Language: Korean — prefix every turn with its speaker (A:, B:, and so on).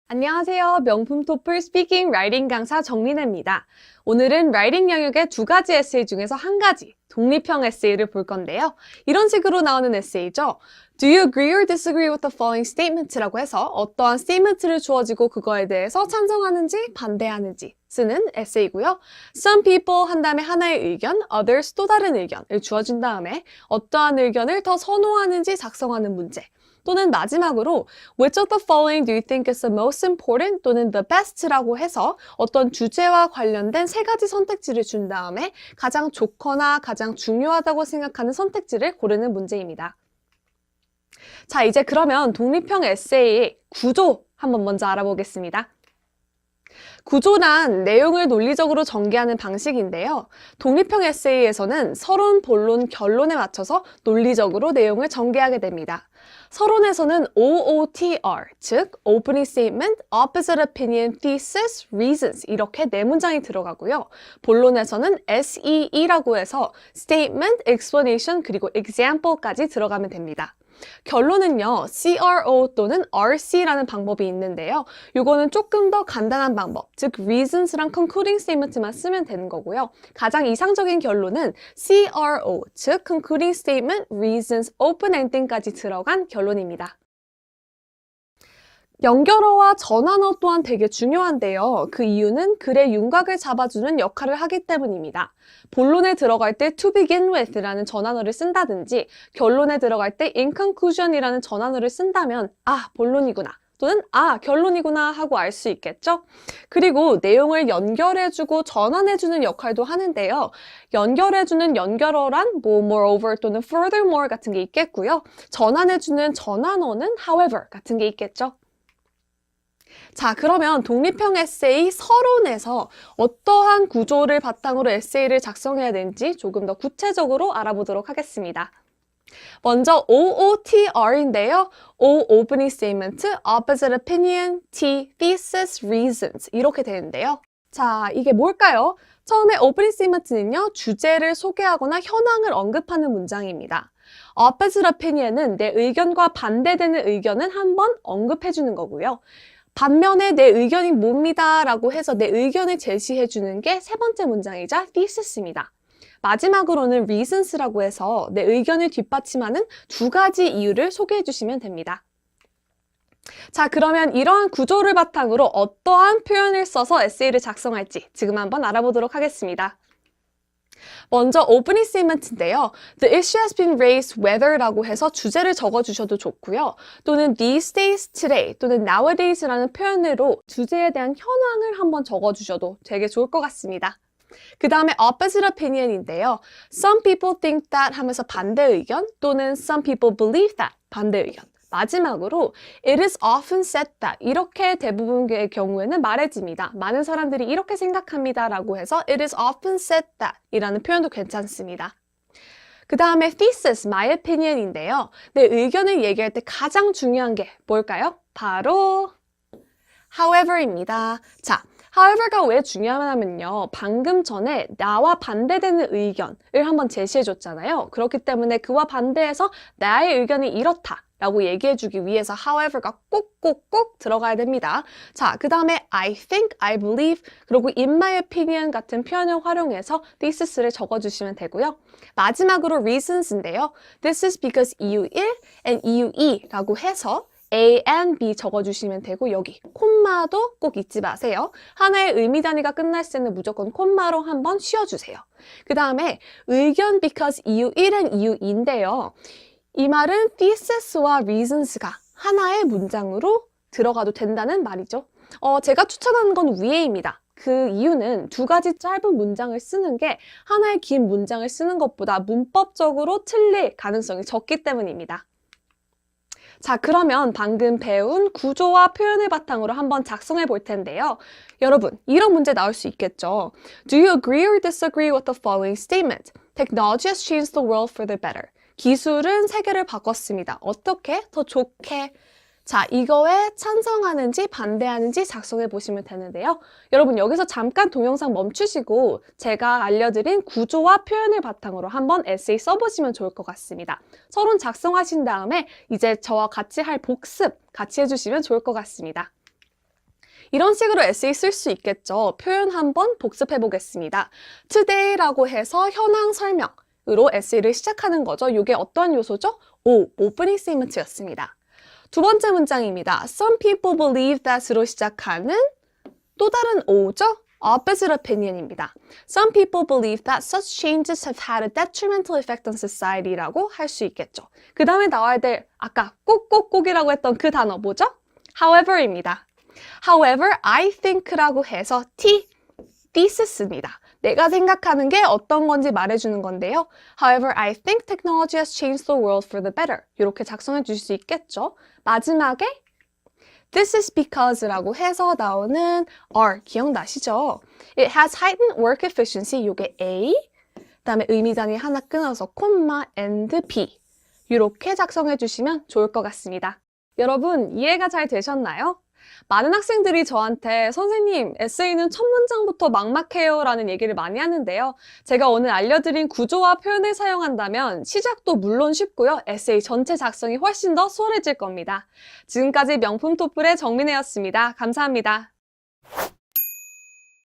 A: 안녕하세요. 명품 토플 스피킹 라이팅 강사 정민혜입니다. 오늘은 라이팅 영역의 두 가지 에세이 중에서 한 가지, 독립형 에세이를 볼 건데요. 이런 식으로 나오는 에세이죠. Do you agree or disagree with the following statement라고 해서 어떠한 statement를 주어지고 그거에 대해서 찬성하는지 반대하는지 쓰는 에세이고요. Some people 한 다음에 하나의 의견, others 또 다른 의견을 주어준 다음에 어떠한 의견을 더 선호하는지 작성하는 문제. 또는 마지막으로 Which of the following do you think is the most important 또는 the best라고 해서 어떤 주제와 관련된 세 가지 선택지를 준 다음에 가장 좋거나 가장 중요하다고 생각하는 선택지를 고르는 문제입니다. 자, 이제 그러면 독립형 에세이의 구조 한번 먼저 알아보겠습니다. 구조란 내용을 논리적으로 전개하는 방식인데요. 독립형 에세이에서는 서론, 본론, 결론에 맞춰서 논리적으로 내용을 전개하게 됩니다. 서론에서는 OOTR, 즉 Opening Statement, Opposite Opinion, Thesis, Reasons 이렇게 네 문장이 들어가고요. 본론에서는 SEE라고 해서 Statement, Explanation, 그리고 Example까지 들어가면 됩니다. 결론은요, CRO 또는 RC라는 방법이 있는데요. 이거는 조금 더 간단한 방법, 즉 reasons랑 concluding statement만 쓰면 되는 거고요. 가장 이상적인 결론은 CRO, 즉 concluding statement, reasons, open ending까지 들어간 결론입니다. 연결어와 전환어 또한 되게 중요한데요. 그 이유는 글의 윤곽을 잡아주는 역할을 하기 때문입니다. 본론에 들어갈 때 to begin with라는 전환어를 쓴다든지 결론에 들어갈 때 in conclusion이라는 전환어를 쓴다면 아, 본론이구나. 또는 아, 결론이구나 하고 알 수 있겠죠? 그리고 내용을 연결해주고 전환해주는 역할도 하는데요. 연결해주는 연결어란 뭐 moreover 또는 furthermore 같은 게 있겠고요. 전환해주는 전환어는 however 같은 게 있겠죠? 자, 그러면 독립형 에세이 서론에서 어떠한 구조를 바탕으로 에세이를 작성해야 되는지 조금 더 구체적으로 알아보도록 하겠습니다. 먼저 OOTR인데요. O, Opening Statement, Opposite Opinion, T, Thesis, Reasons 이렇게 되는데요. 자, 이게 뭘까요? 처음에 Opening Statement는요. 주제를 소개하거나 현황을 언급하는 문장입니다. Opposite Opinion은 내 의견과 반대되는 의견은 한번 언급해주는 거고요. 반면에 내 의견이 뭡니다 라고 해서 내 의견을 제시해 주는 게 세 번째 문장이자 thesis,입니다. 마지막으로는 reasons라고 해서 내 의견을 뒷받침하는 두 가지 이유를 소개해 주시면 됩니다. 자, 그러면 이러한 구조를 바탕으로 어떠한 표현을 써서 에세이를 작성할지 지금 한번 알아보도록 하겠습니다. 먼저 opening statement인데요. The issue has been raised whether라고 해서 주제를 적어주셔도 좋고요. 또는 these days, today 또는 nowadays라는 표현으로 주제에 대한 현황을 한번 적어주셔도 되게 좋을 것 같습니다. 그 다음에 opposite opinion인데요. Some people think that 하면서 반대 의견 또는 some people believe that 반대 의견. 마지막으로 it is often said that 이렇게 대부분의 경우에는 말해집니다. 많은 사람들이 이렇게 생각합니다 라고 해서 it is often said that 이라는 표현도 괜찮습니다. 그 다음에 thesis, my opinion인데요. 내 의견을 얘기할 때 가장 중요한 게 뭘까요? 바로 however입니다. 자, however가 왜 중요하냐면요. 방금 전에 나와 반대되는 의견을 한번 제시해줬잖아요. 그렇기 때문에 그와 반대해서 나의 의견이 이렇다 라고 얘기해주기 위해서 however가 꼭꼭꼭 들어가야 됩니다. 자, 그 다음에 I think, I believe, 그리고 in my opinion 같은 표현을 활용해서 this를 적어주시면 되고요. 마지막으로 reasons인데요. This is because 이유 1 and 이유 2라고 해서 A and B 적어주시면 되고 여기 콤마도 꼭 잊지 마세요. 하나의 의미 단위가 끝날 때는 무조건 콤마로 한번 쉬어주세요. 그 다음에 의견 because 이유 1 and 이유 2인데요. 이 말은 thesis와 reasons가 하나의 문장으로 들어가도 된다는 말이죠. 제가 추천하는 건 위에입니다. 그 이유는 두 가지 짧은 문장을 쓰는 게 하나의 긴 문장을 쓰는 것보다 문법적으로 틀릴 가능성이 적기 때문입니다. 자, 그러면 방금 배운 구조와 표현을 바탕으로 한번 작성해 볼 텐데요. 여러분, 이런 문제 나올 수 있겠죠. Do you agree or disagree with the following statement? Technology has changed the world for the better. 기술은 세계를 바꿨습니다. 어떻게? 더 좋게. 자, 이거에 찬성하는지 반대하는지 작성해 보시면 되는데요. 여러분, 여기서 잠깐 동영상 멈추시고 제가 알려드린 구조와 표현을 바탕으로 한번 에세이 써보시면 좋을 것 같습니다. 서론 작성하신 다음에 이제 저와 같이 할 복습 같이 해주시면 좋을 것 같습니다. 이런 식으로 에세이 쓸 수 있겠죠. 표현 한번 복습해 보겠습니다. today라고 해서 현황 설명으로 에세이를 시작하는 거죠. 이게 어떤 요소죠? 오프닝 스테이트먼트였습니다. 두 번째 문장입니다. Some people believe that으로 시작하는 또 다른 O죠? Opposite opinion입니다. Some people believe that such changes have had a detrimental effect on society라고 할 수 있겠죠. 그 다음에 나와야 될 아까 꼭꼭꼭이라고 했던 그 단어 뭐죠? However입니다. However, I think라고 해서 thesis,입니다. 내가 생각하는 게 어떤 건지 말해주는 건데요. However, I think technology has changed the world for the better. 이렇게 작성해 주실 수 있겠죠. 마지막에 This is because라고 해서 나오는 R 기억나시죠? It has heightened work efficiency. 요게 A, 그다음에 의미단위 하나 끊어서 콤마 and B 이렇게 작성해 주시면 좋을 것 같습니다. 여러분 이해가 잘 되셨나요? 많은 학생들이 저한테 선생님 에세이는 첫 문장부터 막막해요 라는 얘기를 많이 하는데요. 제가 오늘 알려드린 구조와 표현을 사용한다면 시작도 물론 쉽고요. 에세이 전체 작성이 훨씬 더 수월해질 겁니다. 지금까지 명품 토플의 정민혜였습니다. 감사합니다.